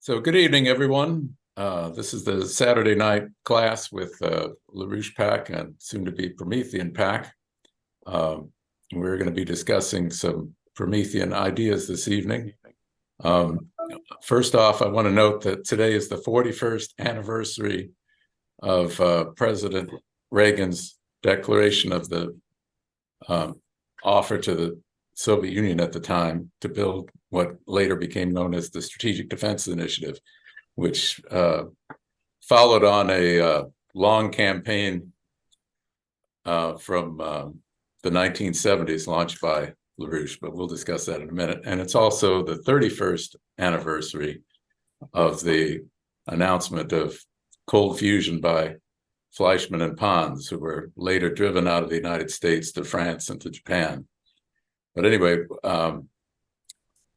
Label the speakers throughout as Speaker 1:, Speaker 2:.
Speaker 1: So good evening, everyone. This is the Saturday night class with LaRouche PAC and soon to be Promethean PAC. We're going to be discussing some Promethean ideas this evening. First off, I want to note that today is the 41st anniversary of President Reagan's declaration of the offer to the Soviet Union at the time to build what later became known as the Strategic Defense Initiative, which followed on a long campaign from the 1970s launched by LaRouche, but we'll discuss that in a minute. And it's also the 31st anniversary of the announcement of cold fusion by Fleischmann and Pons, who were later driven out of the United States to France and to Japan. But anyway,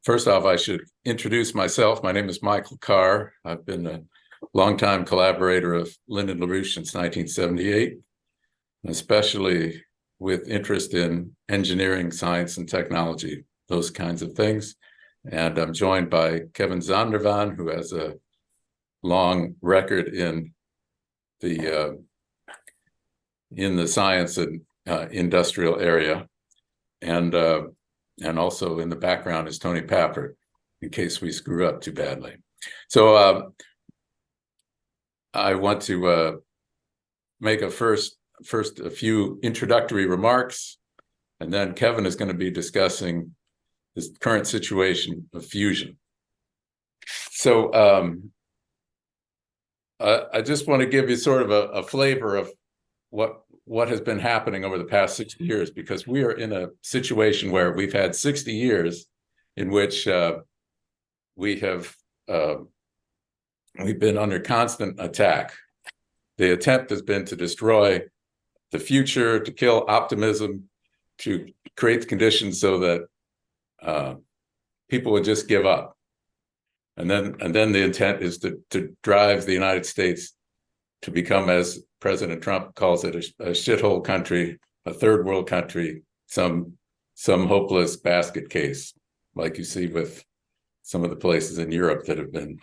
Speaker 1: first off, I should introduce myself. My name is Michael Carr. I've been a longtime collaborator of Lyndon LaRouche since 1978, especially with interest in engineering, science, and technology, those kinds of things. And I'm joined by Kevin Zondervan, who has a long record in the science and industrial area. And also in the background is Tony Papert, in case we screw up too badly. So I want to make a first a few introductory remarks, and then Kevin is going to be discussing this current situation of fusion. So I just want to give you sort of a flavor of what has been happening over the past 60 years, because we are in a situation where we've had 60 years in which we've been under constant attack. The attempt has been to destroy the future, to kill optimism, to create the conditions so that people would just give up. And then the intent is to drive the United States to become, as President Trump calls it, a shithole country, a third world country, some hopeless basket case, like you see with some of the places in Europe that have been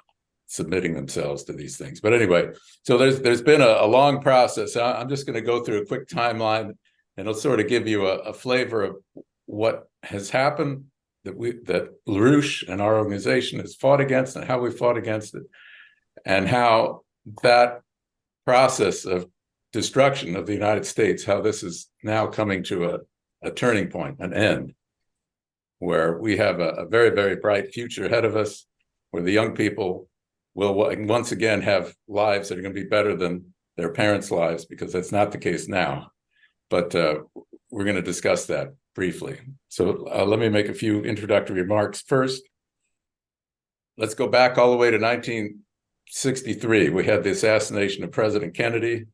Speaker 1: submitting themselves to these things. But anyway, so there's been a long process. I'm just going to go through a quick timeline, and it'll sort of give you a flavor of what has happened, that LaRouche and our organization has fought against, and how we fought against it, and how that process of destruction of the United States, how this is now coming to a turning point, an end, where we have a very, very bright future ahead of us, where the young people will once again have lives that are going to be better than their parents' lives, because that's not the case now. But we're going to discuss that briefly. So let me make a few introductory remarks. First, let's go back all the way to 1963. We had the assassination of President Kennedy.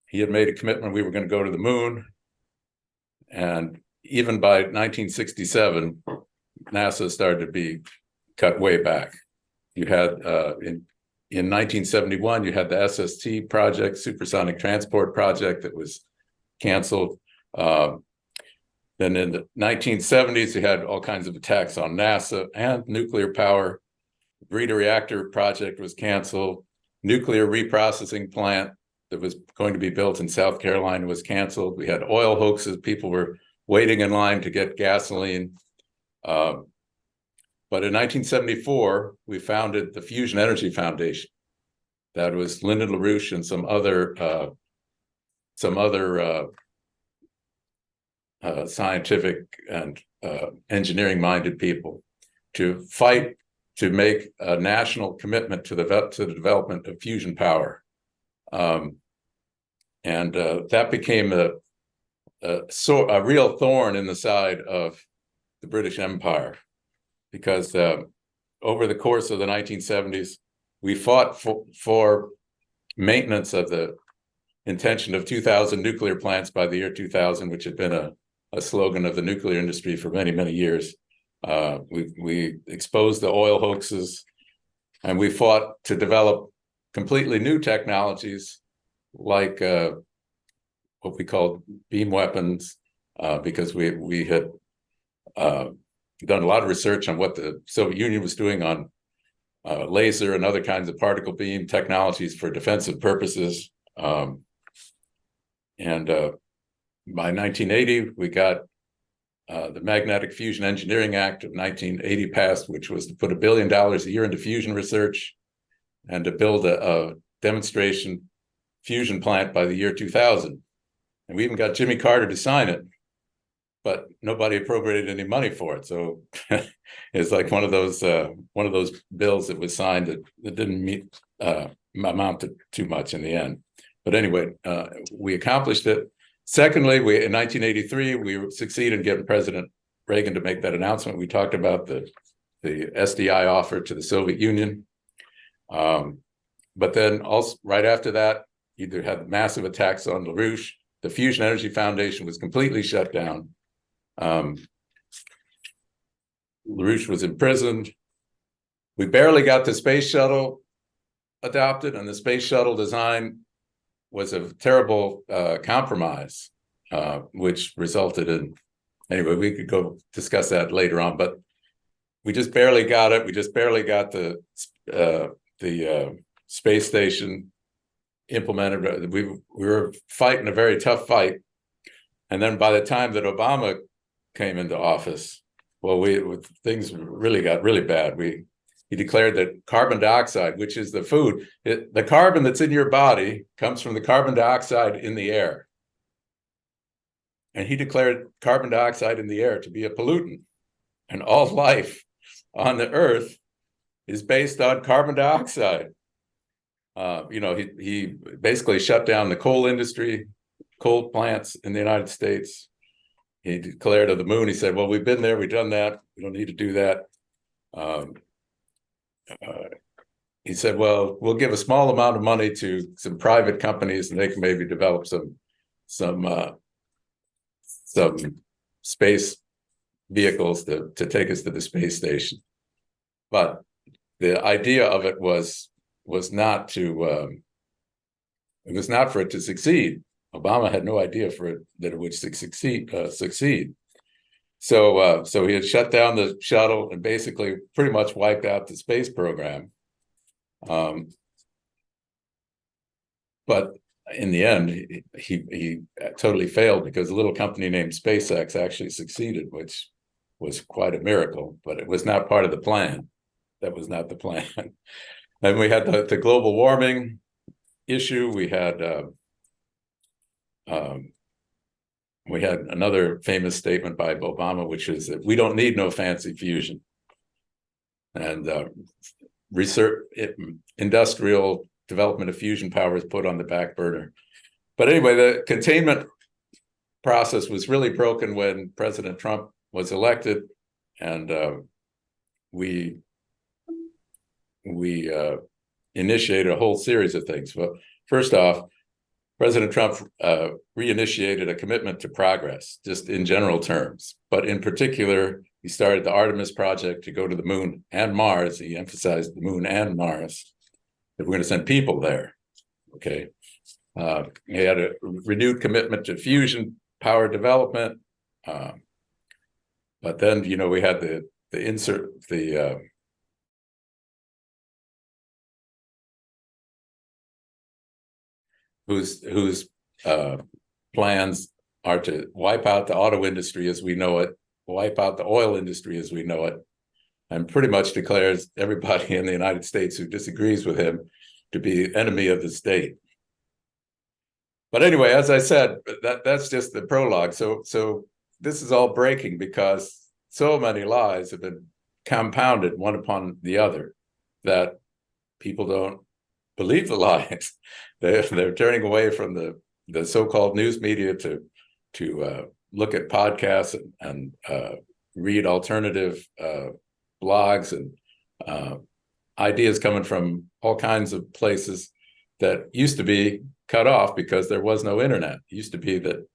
Speaker 1: He had made a commitment we were going to go to the moon. And even by 1967, NASA started to be cut way back. You had, in 1971, you had the SST project, Supersonic Transport Project, that was canceled. Then in the 1970s, you had all kinds of attacks on NASA and nuclear power. The Breeder Reactor project was canceled. Nuclear reprocessing plant that was going to be built in South Carolina was canceled. We had oil hoaxes. People were waiting in line to get gasoline. But in 1974, we founded the Fusion Energy Foundation. That was Lyndon LaRouche and some other scientific and engineering-minded people to fight to make a national commitment to the development of fusion power. And that became a real thorn in the side of the British Empire, because over the course of the 1970s, we fought for maintenance of the intention of 2,000 nuclear plants by the year 2000, which had been a slogan of the nuclear industry for many, many years. We exposed the oil hoaxes, and we fought to develop completely new technologies like what we called beam weapons, because we had done a lot of research on what the Soviet Union was doing on laser and other kinds of particle beam technologies for defensive purposes. And by 1980, we got the Magnetic Fusion Engineering Act of 1980 passed, which was to put $1 billion a year into fusion research and to build a demonstration fusion plant by the year 2000. And we even got Jimmy Carter to sign it, but nobody appropriated any money for it. So it's like one of those bills that was signed that didn't amount to too much in the end. But anyway, we accomplished it. Secondly, in 1983, we succeeded in getting President Reagan to make that announcement. We talked about the SDI offer to the Soviet Union. But then also right after that, either had massive attacks on LaRouche. The Fusion Energy Foundation was completely shut down. LaRouche was imprisoned. We barely got the space shuttle adopted, and the space shuttle design was a terrible compromise, which resulted in, anyway, we could go discuss that later on, but we just barely got it. We just barely got the space station implemented. We were fighting a very tough fight. And then by the time that Obama came into office, well, things really got really bad. He declared that carbon dioxide, which is the food, the carbon that's in your body comes from the carbon dioxide in the air. And he declared carbon dioxide in the air to be a pollutant. And all life on the earth is based on carbon dioxide. He basically shut down the coal industry, coal plants in the United States. He declared to the moon, he said, well, we've been there, we've done that, we don't need to do that. He said, well, we'll give a small amount of money to some private companies and they can maybe develop some space vehicles to take us to the space station. But the idea of it was not for it to succeed. Obama had no idea that it would succeed. So he had shut down the shuttle and basically pretty much wiped out the space program. But in the end, he totally failed because a little company named SpaceX actually succeeded, which was quite a miracle, but it was not part of the plan. That was not the plan. And we had the global warming issue. We had another famous statement by Obama, which is that we don't need no fancy fusion. And industrial development of fusion power is put on the back burner. But anyway, the containment process was really broken when President Trump was elected, and we initiated a whole series of things. Well, first off, President Trump reinitiated a commitment to progress, just in general terms. But in particular, he started the Artemis project to go to the moon and Mars. He emphasized the moon and Mars, that we're going to send people there. Okay. He had a renewed commitment to fusion power development. But then, we had whose plans are to wipe out the auto industry as we know it, wipe out the oil industry as we know it, and pretty much declares everybody in the United States who disagrees with him to be enemy of the state. But anyway, as I said, that's just the prologue. So this is all breaking because so many lies have been compounded one upon the other that people don't believe the lies. They're turning away from the so-called news media to look at podcasts and read alternative blogs and ideas coming from all kinds of places that used to be cut off because there was no internet. It used to be that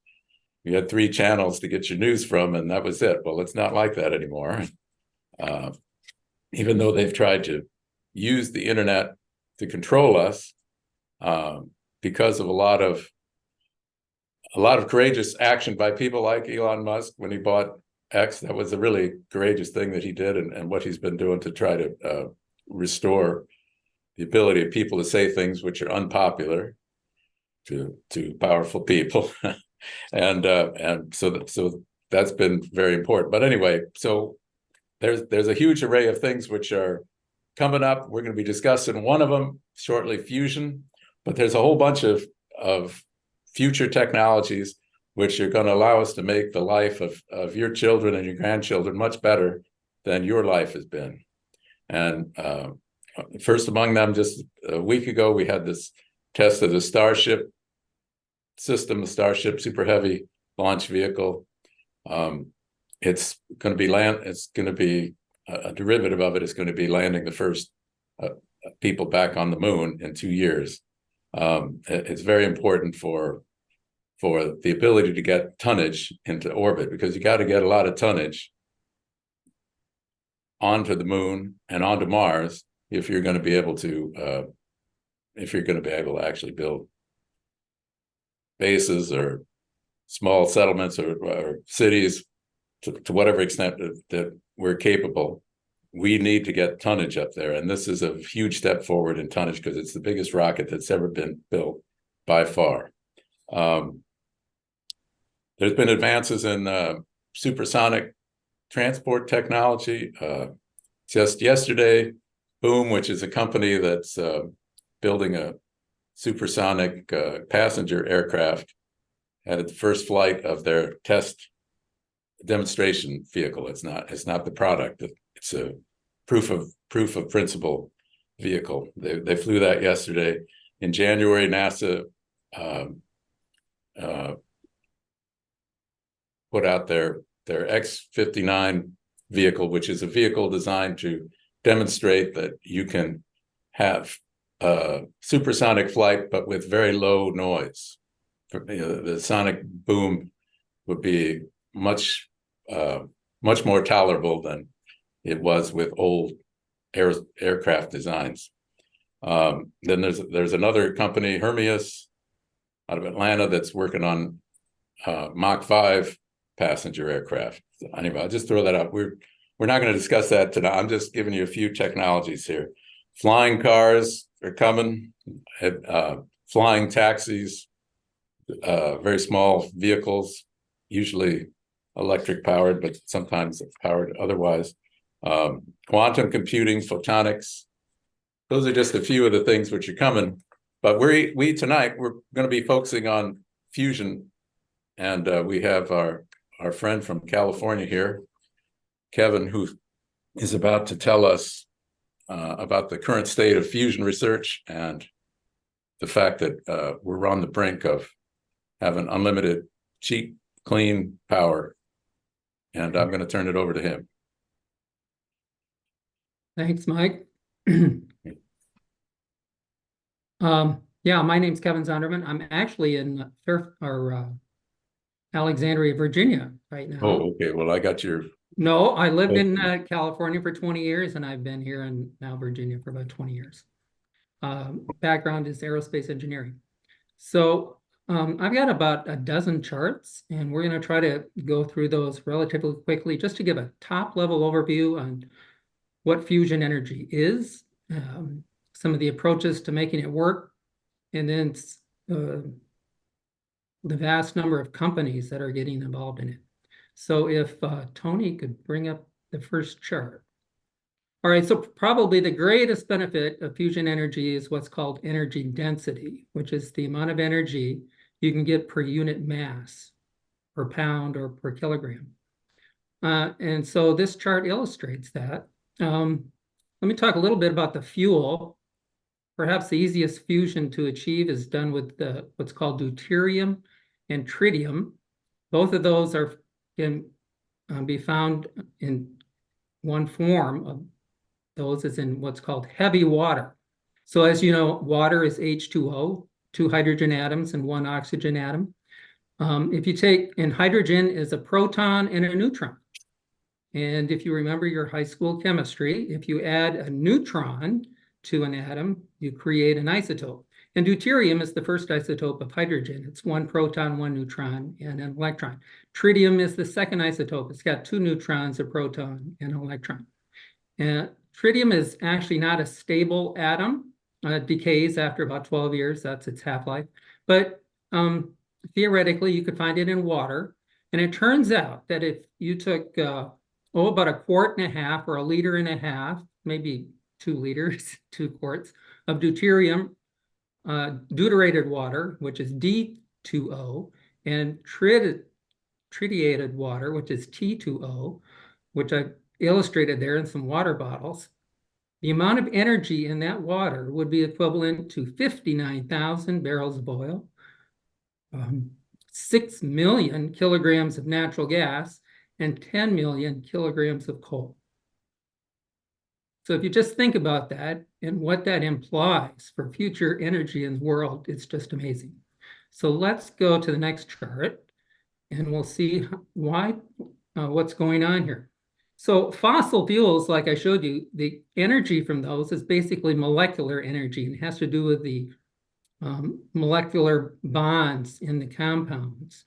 Speaker 1: you had 3 channels to get your news from, and that was it. Well, it's not like that anymore. Even though they've tried to use the internet to control us, because of a lot of courageous action by people like Elon Musk when he bought X. That was a really courageous thing that he did, and what he's been doing to try to restore the ability of people to say things which are unpopular to powerful people. And so that's been very important. But anyway, so there's a huge array of things which are coming up. We're going to be discussing one of them shortly, fusion, but there's a whole bunch of future technologies which are going to allow us to make the life of your children and your grandchildren much better than your life has been. And first among them, just a week ago, we had this test of the Starship system, the Starship Super Heavy launch vehicle. It's going to be a derivative of it is going to be landing the first people back on the moon in 2 years. It's very important for the ability to get tonnage into orbit, because you got to get a lot of tonnage onto the moon and onto Mars if you're going to be able to actually build bases or small settlements or cities to whatever extent that we're capable. We need to get tonnage up there, and this is a huge step forward in tonnage because it's the biggest rocket that's ever been built by far. There's been advances in supersonic transport technology. Just yesterday, Boom, which is a company that's building a supersonic passenger aircraft, had the first flight of their test demonstration vehicle. It's not the product. It's a proof of principle vehicle. They flew that yesterday. In January, NASA put out their X-59 vehicle, which is a vehicle designed to demonstrate that you can have supersonic flight, but with very low noise. The sonic boom would be much more tolerable than it was with old aircraft designs. Then there's another company, Hermeus, out of Atlanta, that's working on Mach 5 passenger aircraft. Anyway, I'll just throw that out. We're not going to discuss that tonight. I'm just giving you a few technologies here. Flying cars are coming. Flying taxis, very small vehicles, usually electric powered, but sometimes powered otherwise. Quantum computing, photonics. Those are just a few of the things which are coming. But we tonight, we're going to be focusing on fusion. And we have our friend from California here, Kevin, who is about to tell us about the current state of fusion research and the fact that we're on the brink of having unlimited, cheap, clean power. And I'm going to turn it over to him.
Speaker 2: Thanks, Mike. Yeah, my name's Kevin Zondervan. I'm actually in Alexandria, Virginia right now.
Speaker 1: Oh, okay. Well, I got your...
Speaker 2: No, I lived in California for 20 years, and I've been here in now Virginia for about 20 years. Background is aerospace engineering. So I've got about a dozen charts, and we're going to try to go through those relatively quickly just to give a top-level overview on what fusion energy is, some of the approaches to making it work, and then the vast number of companies that are getting involved in it. So if Tony could bring up the first chart. All right, so probably the greatest benefit of fusion energy is what's called energy density, which is the amount of energy you can get per unit mass, per pound or per kilogram. And so this chart illustrates that. Let me talk a little bit about the fuel. Perhaps the easiest fusion to achieve is done with what's called deuterium and tritium. Both of those can be found in one form of those is in what's called heavy water. So as you know, water is H2O, 2 hydrogen atoms and 1 oxygen atom. If you take, and hydrogen is a proton and a neutron. And if you remember your high school chemistry, if you add a neutron to an atom, you create an isotope. And deuterium is the first isotope of hydrogen. It's 1 proton, 1 neutron, and an electron. Tritium is the second isotope. It's got 2 neutrons, a proton, and an electron. And Tritium is actually not a stable atom. It decays after about 12 years. That's its half-life. But theoretically, you could find it in water. And it turns out that if you took, about 1.5 quarts or 1.5 liters, maybe 2 liters, 2 quarts of deuterium, deuterated water, which is D2O, and tritiated water, which is T2O, which I illustrated there in some water bottles, the amount of energy in that water would be equivalent to 59,000 barrels of oil, 6 million kilograms of natural gas, and 10 million kilograms of coal. So if you just think about that and what that implies for future energy in the world, it's just amazing. So let's go to the next chart and we'll see what's going on here. So fossil fuels, like I showed you, the energy from those is basically molecular energy and has to do with the molecular bonds in the compounds.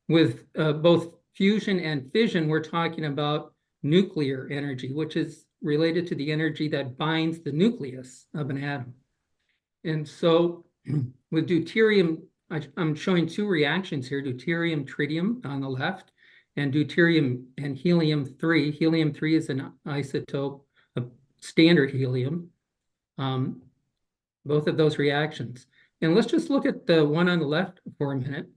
Speaker 2: With both fusion and fission, we're talking about nuclear energy, which is related to the energy that binds the nucleus of an atom. And so with deuterium, I'm showing 2 reactions here, deuterium-tritium on the left, and deuterium and helium-3. Helium-3 is an isotope of standard helium, both of those reactions. And let's just look at the one on the left for a minute.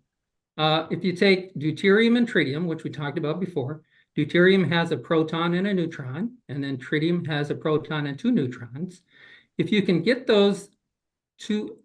Speaker 2: If you take deuterium and tritium, which we talked about before, deuterium has a proton and a neutron, and then tritium has a proton and 2 neutrons. If you can get those two,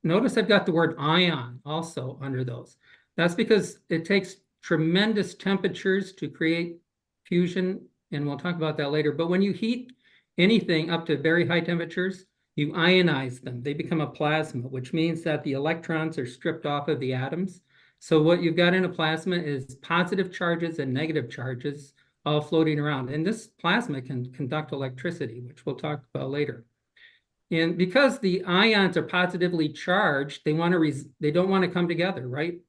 Speaker 2: notice I've got the word ion also under those. That's because it takes tremendous temperatures to create fusion, and we'll talk about that later. But when you heat anything up to very high temperatures, you ionize them. They become a plasma, which means that the electrons are stripped off of the atoms. So what you've got in a plasma is positive charges and negative charges all floating around. And this plasma can conduct electricity, which we'll talk about later. And because the ions are positively charged, they don't want to come together, right?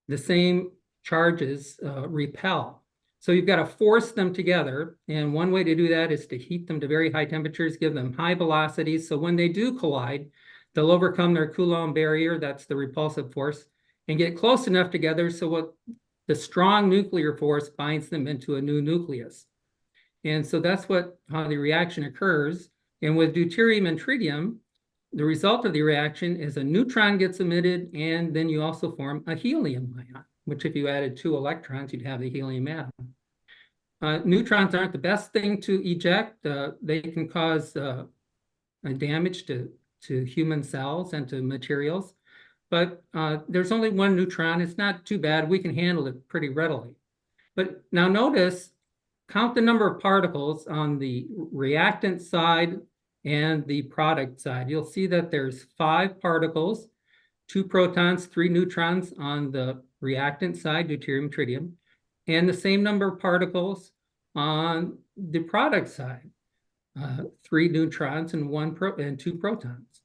Speaker 2: The same charges repel. So you've got to force them together. And one way to do that is to heat them to very high temperatures, give them high velocities. So when they do collide, they'll overcome their Coulomb barrier, that's the repulsive force, and get close enough together so what the strong nuclear force binds them into a new nucleus. And so that's how the reaction occurs. And with deuterium and tritium, the result of the reaction is a neutron gets emitted, and then you also form a helium ion, which if you added 2 electrons, you'd have the helium atom. Neutrons aren't the best thing to eject. They can cause damage to human cells and to materials. But there's only 1 neutron. It's not too bad. We can handle it pretty readily. But now notice, count the number of particles on the reactant side and the product side. You'll see that there's 5 particles, 2 protons, 3 neutrons on the reactant side, deuterium, tritium, and the same number of particles on the product side, 3 neutrons and 2 protons.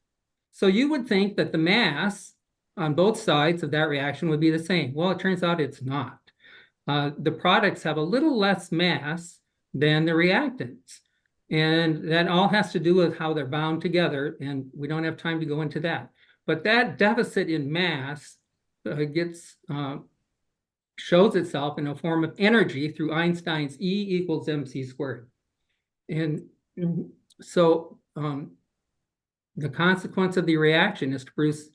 Speaker 2: So you would think that the mass on both sides of that reaction would be the same. Well, it turns out it's not. The products have a little less mass than the reactants. And that all has to do with how they're bound together. And we don't have time to go into that. But that deficit in mass shows itself in a form of energy through Einstein's E equals mc squared. And so the consequence of the reaction is to produce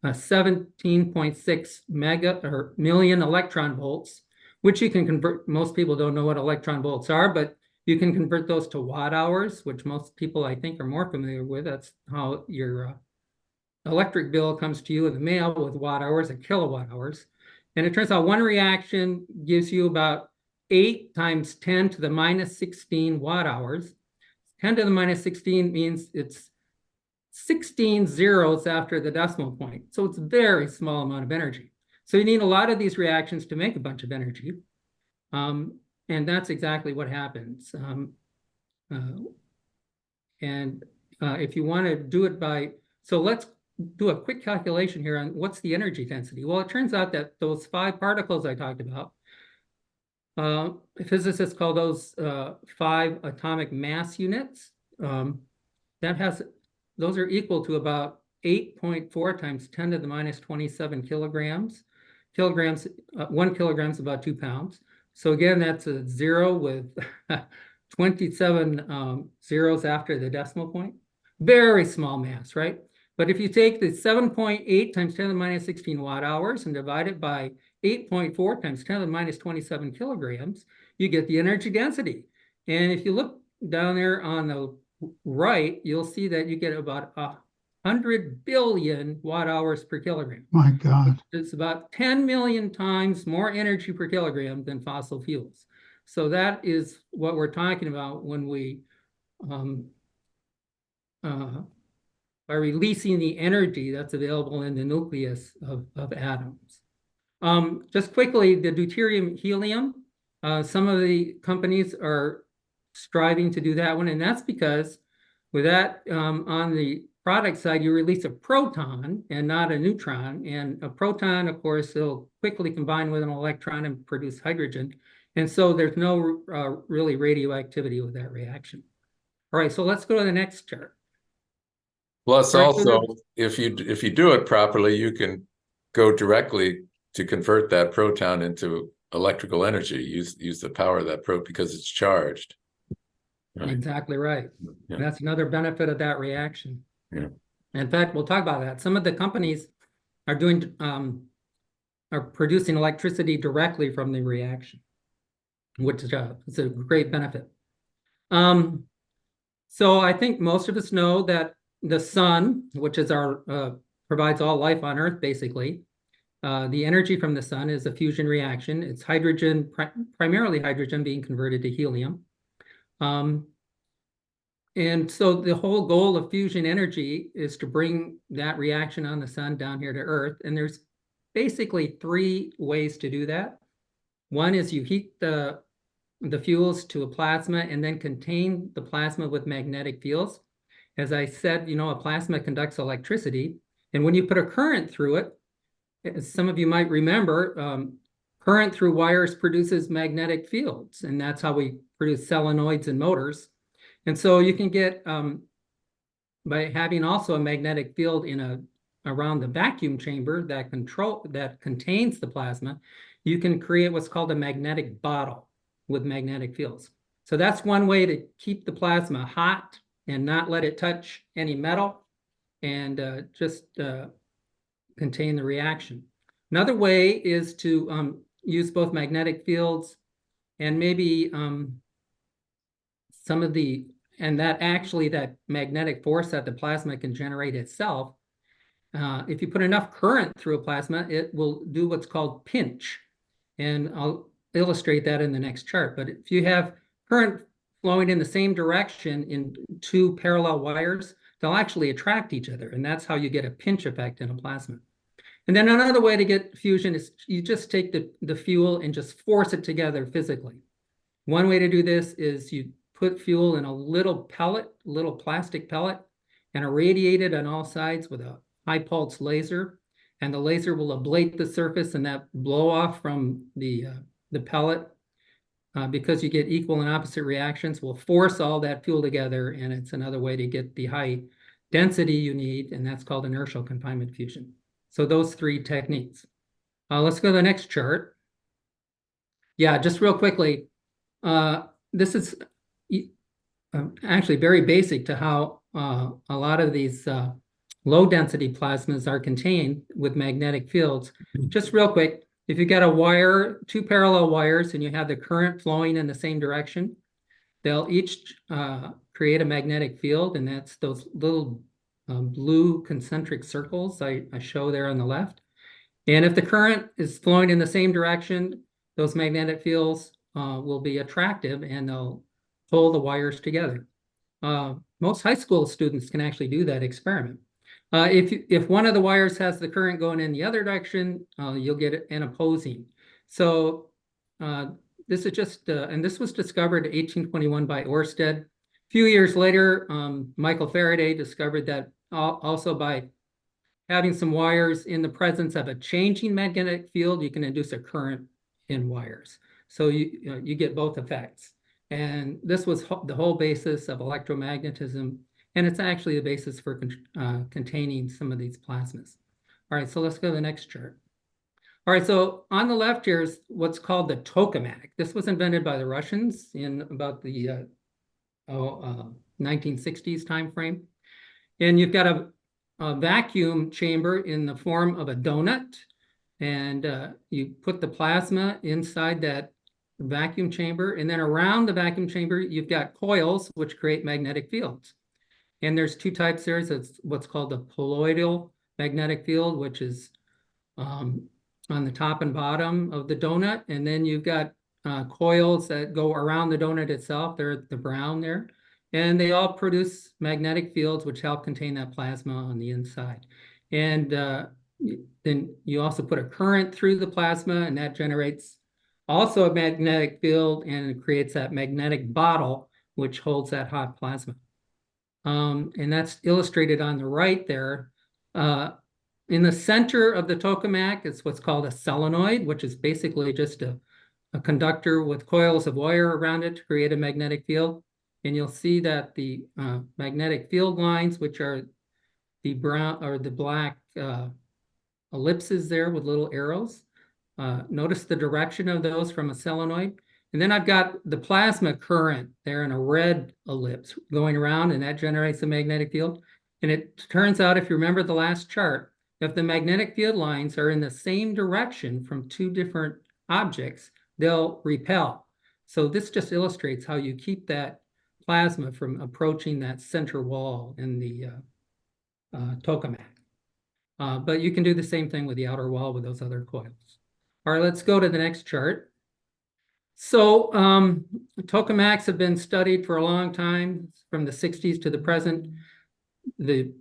Speaker 2: 17.6 million electron volts, which you can convert. Most people don't know what electron volts are, but you can convert those to watt hours, which most people, I think, are more familiar with. That's how your electric bill comes to you in the mail, with watt hours and kilowatt hours. And it turns out one reaction gives you about 8 times 10 to the minus 16 watt hours. 10 to the minus 16 means it's 16 zeros after the decimal point. So it's a very small amount of energy. So you need a lot of these reactions to make a bunch of energy. And that's exactly what happens. If you want to do it so let's do a quick calculation here on what's the energy density. Well, it turns out that those 5 particles I talked about Physicists call those 5 atomic mass units. Those are equal to about 8.4 times 10 to the minus 27 kilograms. 1 kilogram is about 2 pounds. So again, that's a 0 with 27 zeros after the decimal point. Very small mass, right? But if you take the 7.8 times 10 to the minus 16 watt hours and divide it by 8.4 times 10 to the minus 27 kilograms, you get the energy density. And if you look down there on the right, you'll see that you get about 100 billion watt hours per kilogram.
Speaker 3: My God.
Speaker 2: It's about 10 million times more energy per kilogram than fossil fuels. So that is what we're talking about when we by releasing the energy that's available in the nucleus of atoms. Just quickly, the deuterium helium, some of the companies are striving to do that one, and that's because with that, on the product side, you release a proton and not a neutron, and a proton, of course, will quickly combine with an electron and produce hydrogen, and so there's no really radioactivity with that reaction. All right, so let's go to the next chart.
Speaker 1: Plus,
Speaker 2: Right,
Speaker 1: also, if you do it properly, you can go directly to convert that proton into electrical energy. Use the power of that proton because it's charged.
Speaker 2: Right. Exactly right.
Speaker 1: Yeah.
Speaker 2: That's another benefit of that reaction.
Speaker 1: Yeah.
Speaker 2: In fact, we'll talk about that. Some of the companies are doing are producing electricity directly from the reaction, which is a great benefit. So I think most of us know that the sun, which is our provides all life on Earth, basically, the energy from the sun is a fusion reaction. It's hydrogen, primarily hydrogen, being converted to helium. And so the whole goal of fusion energy is to bring that reaction on the sun down here to Earth. And there's basically 3 ways to do that. One is you heat the fuels to a plasma and then contain the plasma with magnetic fields. As I said, a plasma conducts electricity. And when you put a current through it, as some of you might remember, current through wires produces magnetic fields. And that's how we produce solenoids and motors. And so you can get, by having also a magnetic field around the vacuum chamber that contains the plasma, you can create what's called a magnetic bottle with magnetic fields. So that's one way to keep the plasma hot and not let it touch any metal and just contain the reaction. Another way is to use both magnetic fields and maybe that magnetic force that the plasma can generate itself, if you put enough current through a plasma, it will do what's called pinch. And I'll illustrate that in the next chart. But if you have current flowing in the same direction in 2 parallel wires, they'll actually attract each other. And that's how you get a pinch effect in a plasma. And then another way to get fusion is you just take the fuel and just force it together physically. One way to do this is you put fuel in a little plastic pellet, and irradiate it on all sides with a high pulse laser. And the laser will ablate the surface, and that blow off from the pellet, because you get equal and opposite reactions, will force all that fuel together. And it's another way to get the high density you need, and that's called inertial confinement fusion. So those 3 techniques. Let's go to the next chart. Yeah, just real quickly, this is actually very basic to how a lot of these low density plasmas are contained with magnetic fields. Just real quick, if you got a wire, 2 parallel wires, and you have the current flowing in the same direction, they'll each create a magnetic field, and that's those little blue concentric circles I show there on the left. And if the current is flowing in the same direction, those magnetic fields will be attractive, and they'll pull the wires together. Most high school students can actually do that experiment. If one of the wires has the current going in the other direction, you'll get an opposing. So this is just, and this was discovered in 1821 by Oersted. A few years later, Michael Faraday discovered that also by having some wires in the presence of a changing magnetic field, you can induce a current in wires. So you get both effects. And this was the whole basis of electromagnetism, and it's actually the basis for containing some of these plasmas. All right, so let's go to the next chart. All right, so on the left here is what's called the tokamak. This was invented by the Russians in about the 1960s timeframe. And you've got a vacuum chamber in the form of a donut, and you put the plasma inside that vacuum chamber, and then around the vacuum chamber, you've got coils which create magnetic fields. And there's two types there. It's what's called the poloidal magnetic field, which is on the top and bottom of the donut. And then you've got coils that go around the donut itself. They're the brown there. And they all produce magnetic fields which help contain that plasma on the inside. And then you also put a current through the plasma, and that generates also a magnetic field, and it creates that magnetic bottle which holds that hot plasma. And that's illustrated on the right there. In the center of the tokamak is what's called a solenoid, which is basically just a conductor with coils of wire around it to create a magnetic field. And you'll see that the magnetic field lines, which are the brown or the black ellipses there with little arrows. Notice the direction of those from a solenoid. And then I've got the plasma current there in a red ellipse going around, and that generates a magnetic field. And it turns out, if you remember the last chart, if the magnetic field lines are in the same direction from two different objects, they'll repel. So this just illustrates how you keep that plasma from approaching that center wall in the tokamak. But you can do the same thing with the outer wall with those other coils. All right, let's go to the next chart. So tokamaks have been studied for a long time, from the 60s to the present. The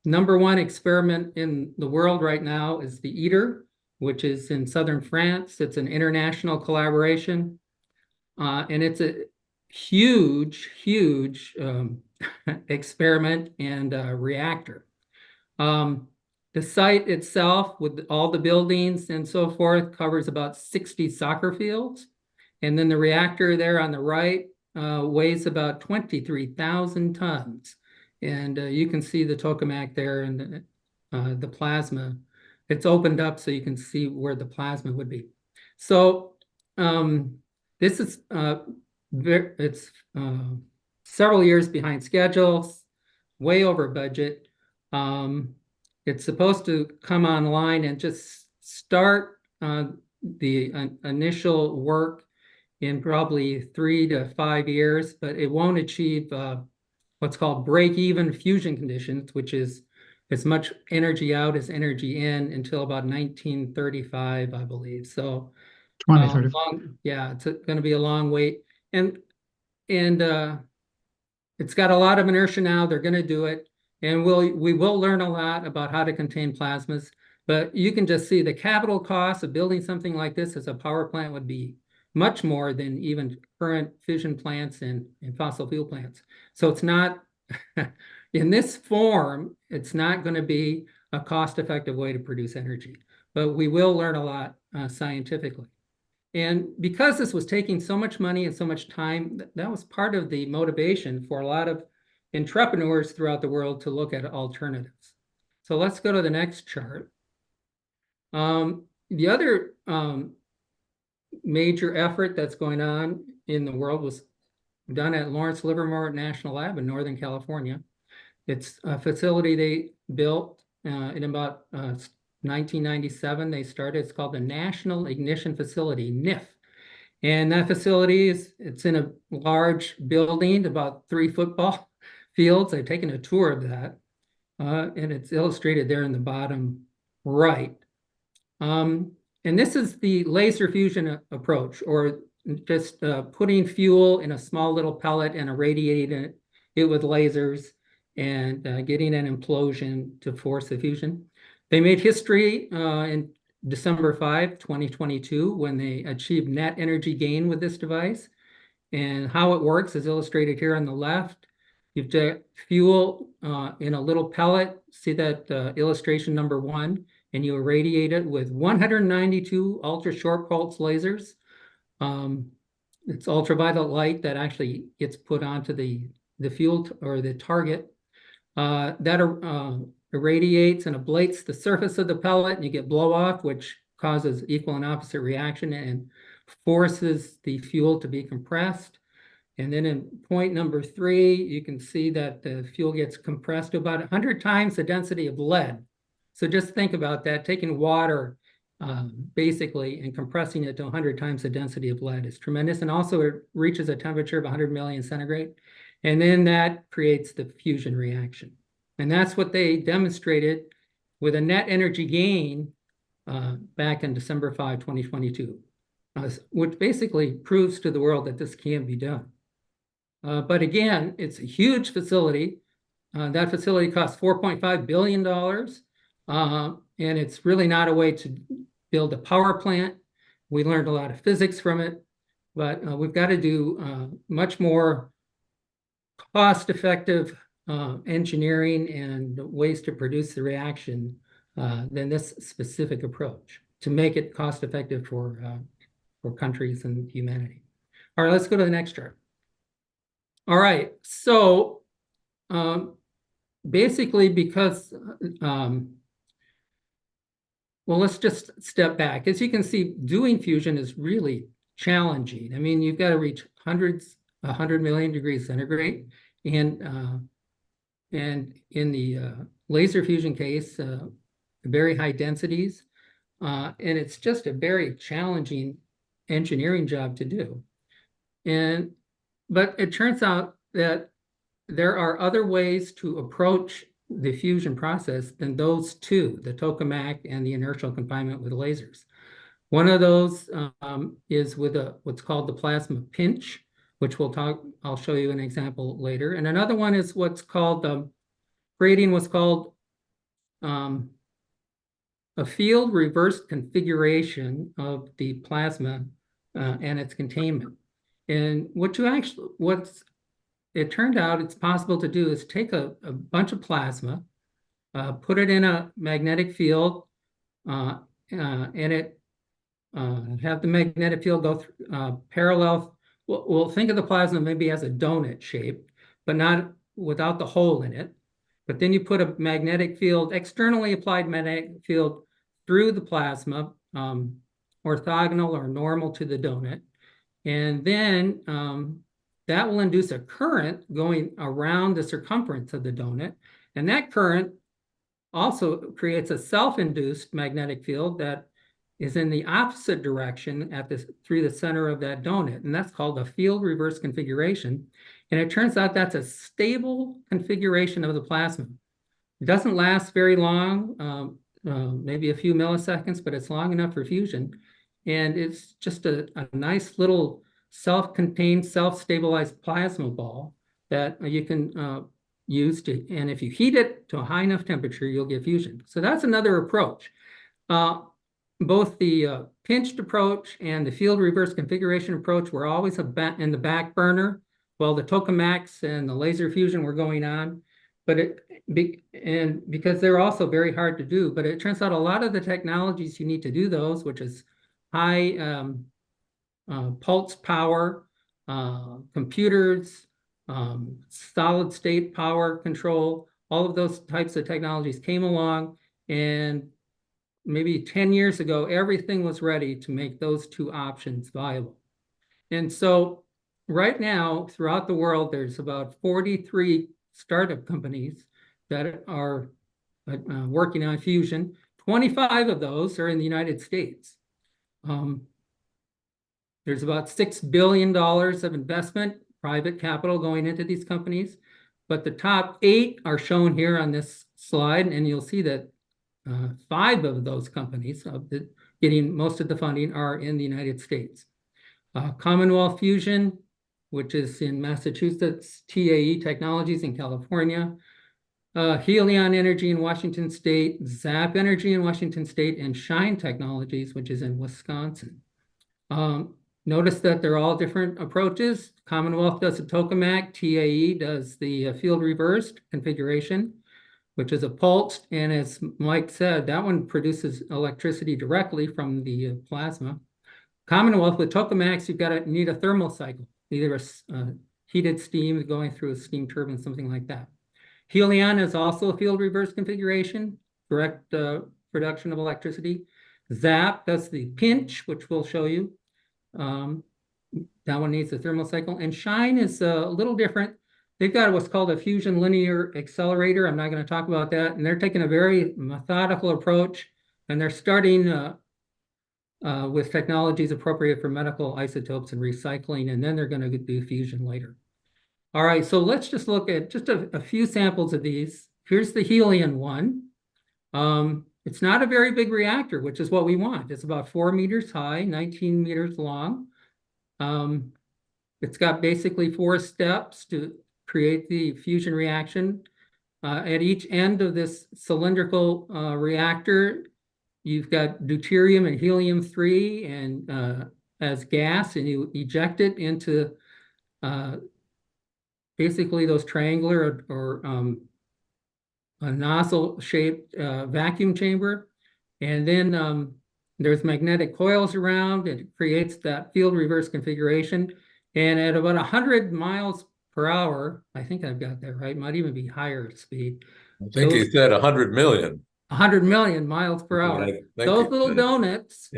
Speaker 2: number one experiment in the world right now is the ITER, which is in southern France. It's an international collaboration, and it's a huge, huge experiment and reactor. The site itself, with all the buildings and so forth, covers about 60 soccer fields. And then the reactor there on the right weighs about 23,000 tons. And you can see the tokamak there and the plasma. It's opened up so you can see where the plasma would be. So this is it's several years behind schedule, way over budget. It's supposed to come online and just start the initial work in probably 3 to 5 years, but it won't achieve what's called break-even fusion conditions, which is as much energy out as energy in, until about 1935, I believe. So
Speaker 3: 2035.
Speaker 2: yeah, it's going to be a long wait. And it's got a lot of inertia now. They're going to do it. And we will learn a lot about how to contain plasmas, but you can just see the capital cost of building something like this as a power plant would be much more than even current fission plants and fossil fuel plants. So it's not, in this form, it's not going to be a cost-effective way to produce energy, but we will learn a lot scientifically. And because this was taking so much money and so much time, that was part of the motivation for a lot of entrepreneurs throughout the world to look at alternatives. So let's go to the next chart. The other major effort that's going on in the world was done at Lawrence Livermore National Lab in Northern California. It's a facility they built in about 1997. They started. It's called the National Ignition Facility, NIF. And that facility it's in a large building, about 3 football fields. I've taken a tour of that, and it's illustrated there in the bottom right. And this is the laser fusion approach, or just putting fuel in a small little pellet and irradiating it with lasers and getting an implosion to force the fusion. They made history in December 5, 2022, when they achieved net energy gain with this device. And how it works is illustrated here on the left. You've got fuel in a little pellet. See that illustration number 1, and you irradiate it with 192 ultra short pulse lasers. It's ultraviolet light that actually gets put onto the fuel or the target that irradiates and ablates the surface of the pellet, and you get blow off, which causes equal and opposite reaction and forces the fuel to be compressed. And then in point number 3, you can see that the fuel gets compressed to about 100 times the density of lead. So just think about that, taking water basically and compressing it to 100 times the density of lead is tremendous. And also it reaches a temperature of 100 million centigrade. And then that creates the fusion reaction. And that's what they demonstrated with a net energy gain back in December 5, 2022, which basically proves to the world that this can be done. But again, it's a huge facility. That facility costs $4.5 billion. And it's really not a way to build a power plant. We learned a lot of physics from it, but we've got to do much more cost-effective engineering and ways to produce the reaction than this specific approach to make it cost-effective for countries and humanity. All right, let's go to the next chart. All right, so basically because, well, let's just step back. As you can see, doing fusion is really challenging. I mean, you've got to reach 100 million degrees centigrade, and in the laser fusion case, very high densities, and it's just a very challenging engineering job to do. But it turns out that there are other ways to approach the fusion process than those two, the tokamak and the inertial confinement with lasers. One of those is with what's called the plasma pinch, which I'll show you an example later. And another one is what's called creating what's called a field reversed configuration of the plasma and its containment. And what it turned out it's possible to do is take a bunch of plasma, put it in a magnetic field, and it have the magnetic field go through, parallel. We'll think of the plasma maybe as a donut shape, but not without the hole in it. But then you put a magnetic field, externally applied magnetic field through the plasma, orthogonal or normal to the donut. And then that will induce a current going around the circumference of the donut. And that current also creates a self-induced magnetic field that is in the opposite direction through the center of that donut. And that's called a field reverse configuration. And it turns out that's a stable configuration of the plasma. It doesn't last very long, maybe a few milliseconds, but it's long enough for fusion. And it's just a nice little self-contained, self-stabilized plasma ball that you can use to, and if you heat it to a high enough temperature, you'll get fusion. So that's another approach. Both the pinched approach and the field reverse configuration approach were always in the back burner while the tokamaks and the laser fusion were going on. But because they're also very hard to do, but it turns out a lot of the technologies you need to do those, which is high pulse power, computers, solid state power control, all of those types of technologies came along, and maybe 10 years ago, everything was ready to make those two options viable. And so right now, throughout the world, there's about 43 startup companies that are working on fusion. 25 of those are in the United States. There's about $6 billion of investment, private capital going into these companies, but the top 8 are shown here on this slide, and you'll see that 5 of those companies getting most of the funding are in the United States. Commonwealth Fusion, which is in Massachusetts, TAE Technologies in California, Helion Energy in Washington State, Zap Energy in Washington State, and Shine Technologies, which is in Wisconsin. Notice that they're all different approaches. Commonwealth does a tokamak, TAE does the field reversed configuration, which is a pulsed, and as Mike said, that one produces electricity directly from the plasma. Commonwealth with tokamaks, need a thermal cycle, either a heated steam going through a steam turbine, something like that. Helion is also a field reverse configuration, direct production of electricity. ZAP, that's the pinch, which we'll show you. That one needs a thermal cycle. And SHINE is a little different. They've got what's called a fusion linear accelerator. I'm not going to talk about that. And they're taking a very methodical approach, and they're starting with technologies appropriate for medical isotopes and recycling, and then they're going to do fusion later. All right, so let's just look at just a few samples of these. Here's the Helion one. It's not a very big reactor, which is what we want. It's about 4 meters high, 19 meters long. It's got basically 4 steps to create the fusion reaction. At each end of this cylindrical reactor, you've got deuterium and helium-3 and as gas, and you eject it into basically those triangular or a nozzle-shaped vacuum chamber. And then there's magnetic coils around. It creates that field reverse configuration. And at about 100 miles per hour, I think I've got that right, might even be higher speed.
Speaker 1: I think he said 100 million.
Speaker 2: 100 million miles per hour. Those little donuts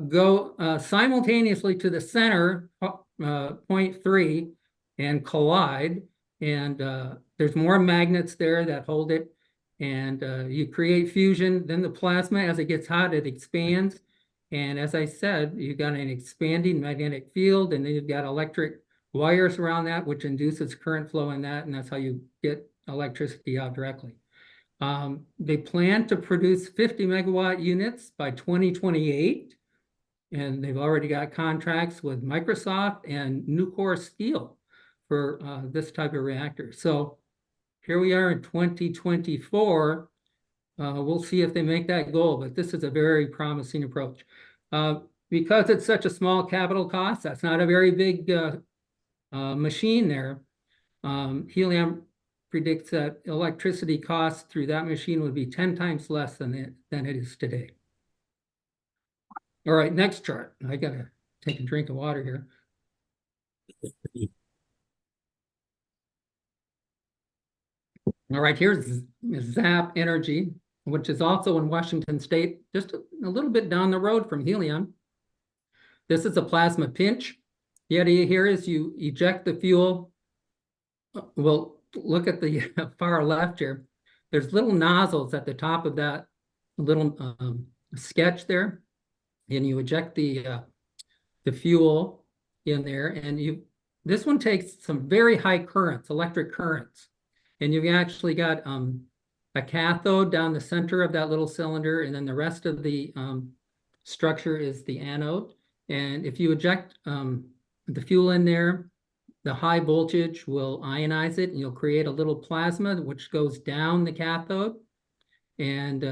Speaker 2: go simultaneously to the center, point 3, and collide. And there's more magnets there that hold it. And you create fusion. Then the plasma, as it gets hot, it expands. And as I said, you've got an expanding magnetic field, and then you've got electric wires around that, which induces current flow in that. And that's how you get electricity out directly. They plan to produce 50 megawatt units by 2028, and they've already got contracts with Microsoft and Nucor Steel for this type of reactor. So here we are in 2024. We'll see if they make that goal, but this is a very promising approach. Because it's such a small capital cost, that's not a very big machine there. Helion predicts that electricity costs through that machine would be 10 times less than it is today. All right, next chart. I gotta take a drink of water here. All right, here's ZAP Energy, which is also in Washington State, just a little bit down the road from Helion. This is a plasma pinch. The idea here is you eject the fuel. Well, look at the far left here. There's little nozzles at the top of that little sketch there, and you eject the fuel in there, and this one takes some very high currents, electric currents, and you've actually got a cathode down the center of that little cylinder, and then the rest of the structure is the anode. And if you eject the fuel in there, the high voltage will ionize it, and you'll create a little plasma which goes down the cathode. And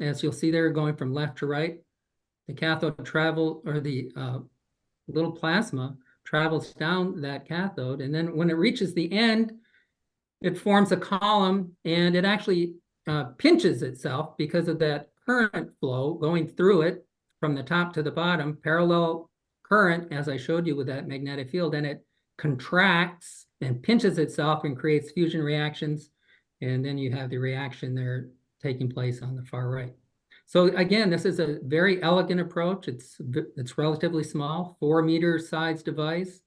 Speaker 2: as you'll see there, going from left to right, the cathode the little plasma travels down that cathode. And then when it reaches the end, it forms a column, and it actually pinches itself because of that current flow going through it from the top to the bottom, parallel current, as I showed you with that magnetic field, and it contracts and pinches itself and creates fusion reactions. And then you have the reaction there taking place on the far right. So again, this is a very elegant approach. It's relatively small, 4 meter size device.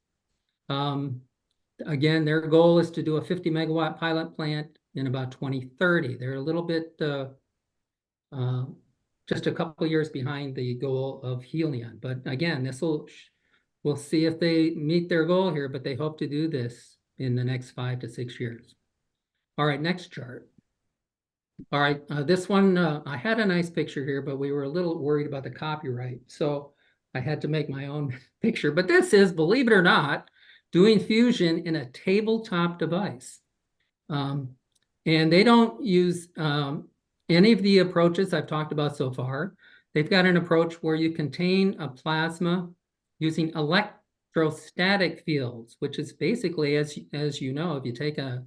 Speaker 2: Again, their goal is to do a 50 megawatt pilot plant in about 2030. They're a little bit, just a couple years behind the goal of Helion. But again, we'll see if they meet their goal here, but they hope to do this in the next 5 to 6 years. All right, next chart. All right, this one, I had a nice picture here, but we were a little worried about the copyright. So I had to make my own picture. But this is, believe it or not, doing fusion in a tabletop device. And they don't use any of the approaches I've talked about so far. They've got an approach where you contain a plasma using electrostatic fields, which is basically, as you know, if you take a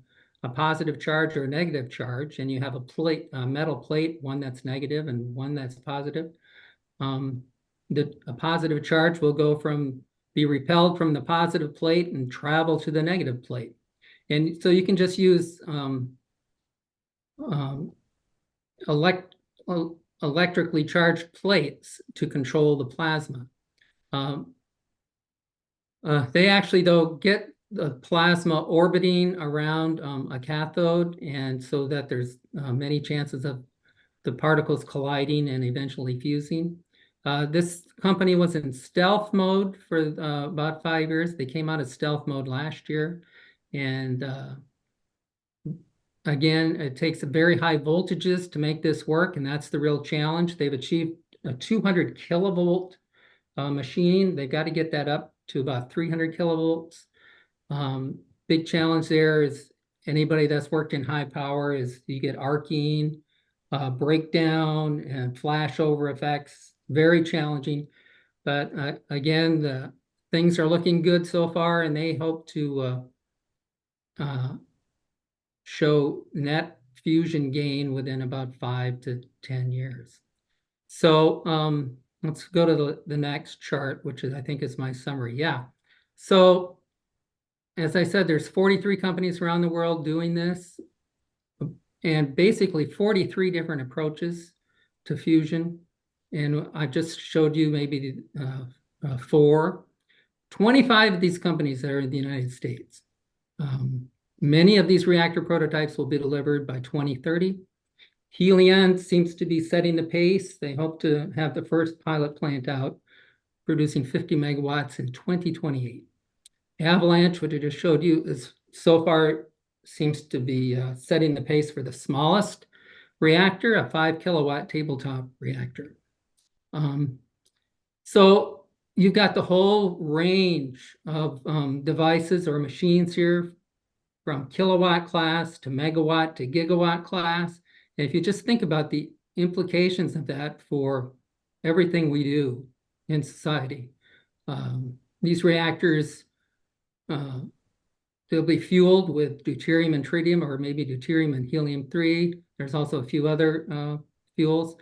Speaker 2: positive charge or a negative charge, and you have a metal plate, one that's negative and one that's positive, a positive charge will be repelled from the positive plate and travel to the negative plate. And so you can just use electrically charged plates to control the plasma. They actually, though, get the plasma orbiting around a cathode, and so that there's many chances of the particles colliding and eventually fusing. This company was in stealth mode for about 5 years. They came out of stealth mode last year. And again, it takes very high voltages to make this work, and that's the real challenge. They've achieved a 200 kilovolt machine. They've got to get that up to about 300 kilovolts. Big challenge there is anybody that's worked in high power is you get arcing, breakdown, and flashover effects. Very challenging. But again, the things are looking good so far, and they hope to show net fusion gain within about 5 to 10 years. So let's go to the next chart, which is, I think, is my summary. Yeah. So as I said, there's 43 companies around the world doing this, and basically 43 different approaches to fusion. And I just showed you maybe 4. 25 of these companies are in the United States. Many of these reactor prototypes will be delivered by 2030. Helion seems to be setting the pace. They hope to have the first pilot plant out, producing 50 megawatts in 2028. Avalanche, which I just showed you, is so far seems to be setting the pace for the smallest reactor, a 5 kilowatt tabletop reactor. So you've got the whole range of devices or machines here, from kilowatt class to megawatt to gigawatt class. And if you just think about the implications of that for everything we do in society, these reactors, they'll be fueled with deuterium and tritium, or maybe deuterium and helium-3. There's also a few other fuels.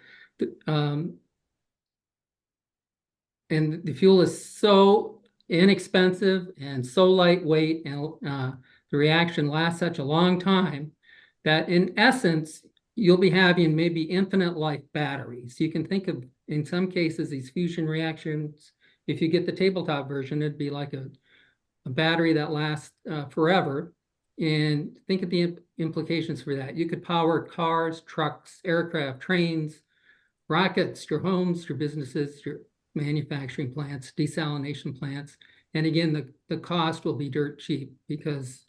Speaker 2: And the fuel is so inexpensive and so lightweight, and the reaction lasts such a long time that in essence, you'll be having maybe infinite life batteries. You can think of, in some cases, these fusion reactions, if you get the tabletop version, it'd be like a battery that lasts forever. And think of the implications for that. You could power cars, trucks, aircraft, trains, rockets, your homes, your businesses, your manufacturing plants, desalination plants. And again, the cost will be dirt cheap because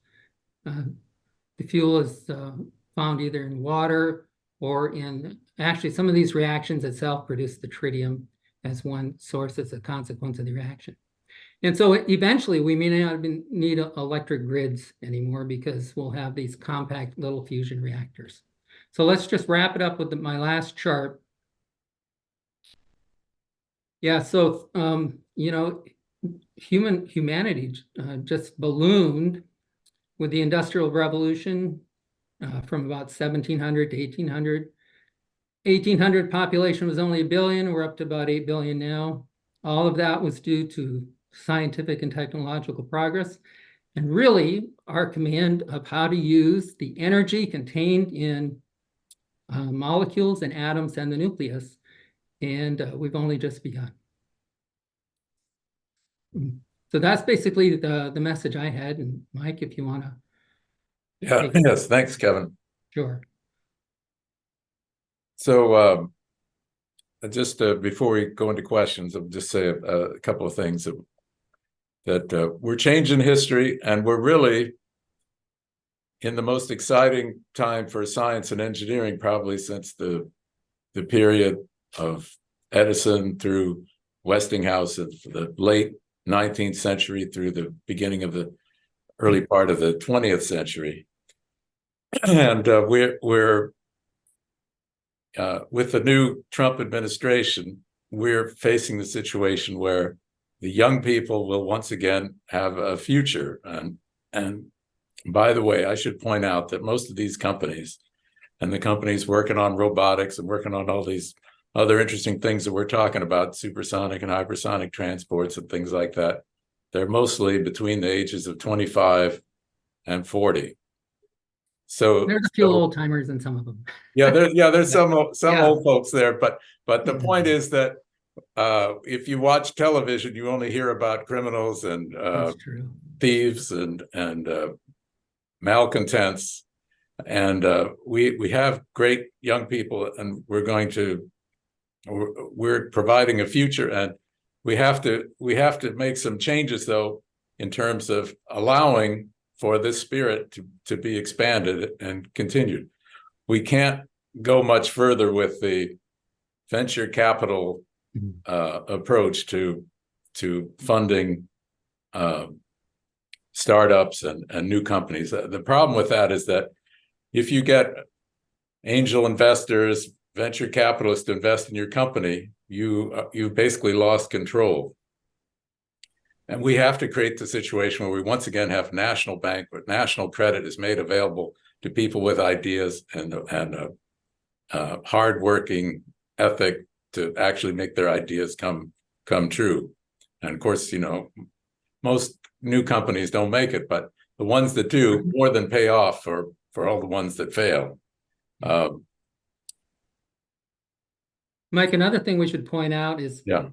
Speaker 2: the fuel is found either in water or in, actually, some of these reactions itself produce the tritium as one source as a consequence of the reaction. And so eventually we may not need electric grids anymore because we'll have these compact little fusion reactors. So let's just wrap it up with my last chart. Yeah, so, you know, humanity just ballooned with the Industrial Revolution from about 1700 to 1800. 1800 population was only 1 billion. We're up to about 8 billion now. All of that was due to scientific and technological progress, and really our command of how to use the energy contained in molecules and atoms and the nucleus. And we've only just begun. So that's basically the message I had. And Mike, if you want to.
Speaker 1: Yeah, yes, thanks, Kevin.
Speaker 2: Sure.
Speaker 1: So just before we go into questions, I'll just say a couple of things that we're changing history, and we're really in the most exciting time for science and engineering probably since the period of Edison through Westinghouse of the late 19th century through the beginning of the early part of the 20th century. And we're with the new Trump administration, we're facing the situation where the young people will once again have a future. And by the way, I should point out that most of these companies and the companies working on robotics and working on all these other interesting things that we're talking about, supersonic and hypersonic transports and things like that, they're mostly between the ages of 25 and 40. So
Speaker 2: There's a few old timers in some of them.
Speaker 1: there's some
Speaker 2: Yeah.
Speaker 1: old folks there, but the point is that if you watch television, you only hear about criminals and
Speaker 2: That's true.
Speaker 1: thieves and malcontents, and we have great young people, and we're providing a future, and we have to make some changes, though, in terms of allowing for this spirit to be expanded and continued. We can't go much further with the venture capital approach to funding startups and new companies. The problem with that is that if you get angel investors, venture capitalists to invest in your company, you've basically lost control. And we have to create the situation where we once again have national bank, where national credit is made available to people with ideas and hardworking ethic to actually make their ideas come true. And of course, most new companies don't make it, but the ones that do more than pay off for all the ones that fail.
Speaker 2: Mike, another thing we should point out is,
Speaker 1: Yeah.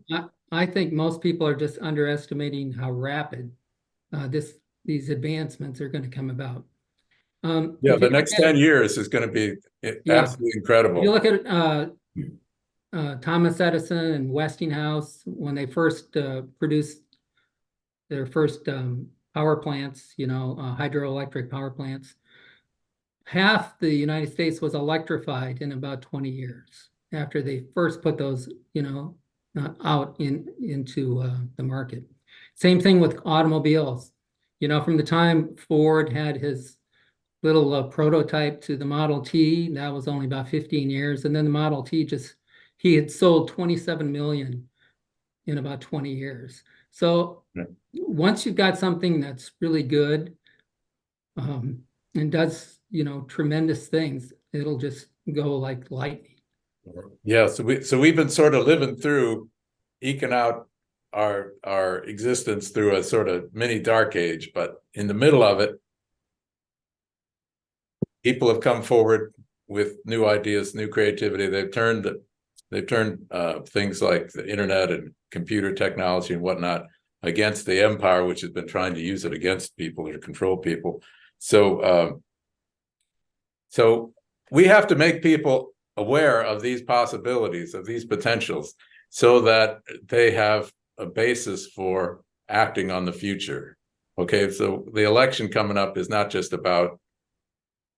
Speaker 2: I think most people are just underestimating how rapid these advancements are going to come about.
Speaker 1: The next 10 years is going to be absolutely incredible.
Speaker 2: If you look at Thomas Edison and Westinghouse, when they first produced their first power plants, hydroelectric power plants, half the United States was electrified in about 20 years after they first put those, out into the market. Same thing with automobiles. From the time Ford had his little prototype to the Model T, that was only about 15 years. And then the Model T he had sold 27 million in about 20 years. So once you've got something that's really good and does, tremendous things, it'll just go like lightning.
Speaker 1: Yeah, so we've been sort of living through, eking out our existence through a sort of mini dark age, but in the middle of it, people have come forward with new ideas, new creativity. They've turned things like the internet and computer technology and whatnot against the empire, which has been trying to use it against people or to control people. So we have to make people aware of these possibilities, of these potentials, so that they have a basis for acting on the future. Okay, so the election coming up is not just about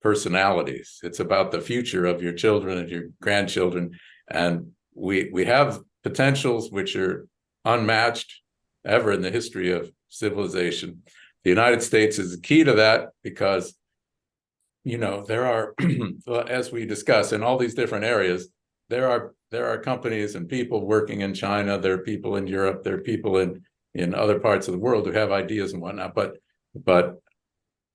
Speaker 1: personalities. It's about the future of your children and your grandchildren. And we have potentials which are unmatched ever in the history of civilization. The United States is the key to that because, there are, as we discuss in all these different areas, there are companies and people working in China, there are people in Europe, there are people in other parts of the world who have ideas and whatnot, but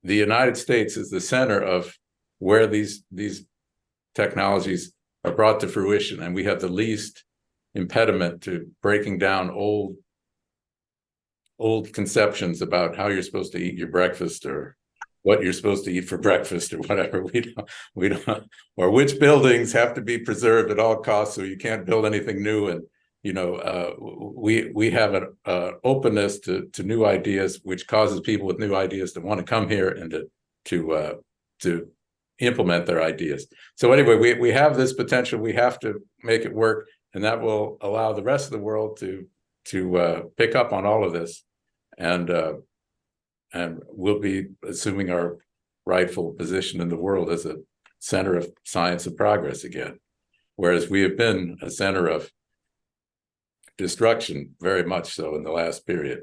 Speaker 1: the United States is the center of where these technologies are brought to fruition, and we have the least impediment to breaking down old conceptions about how you're supposed to eat your breakfast or what you're supposed to eat for breakfast or whatever. We don't, or which buildings have to be preserved at all costs, so you can't build anything new. And we have an openness to new ideas, which causes people with new ideas to want to come here and to implement their ideas. So anyway, we have this potential. We have to make it work, and that will allow the rest of the world to pick up on all of this, and we'll be assuming our rightful position in the world as a center of science and progress again, whereas we have been a center of destruction, very much so, in the last period.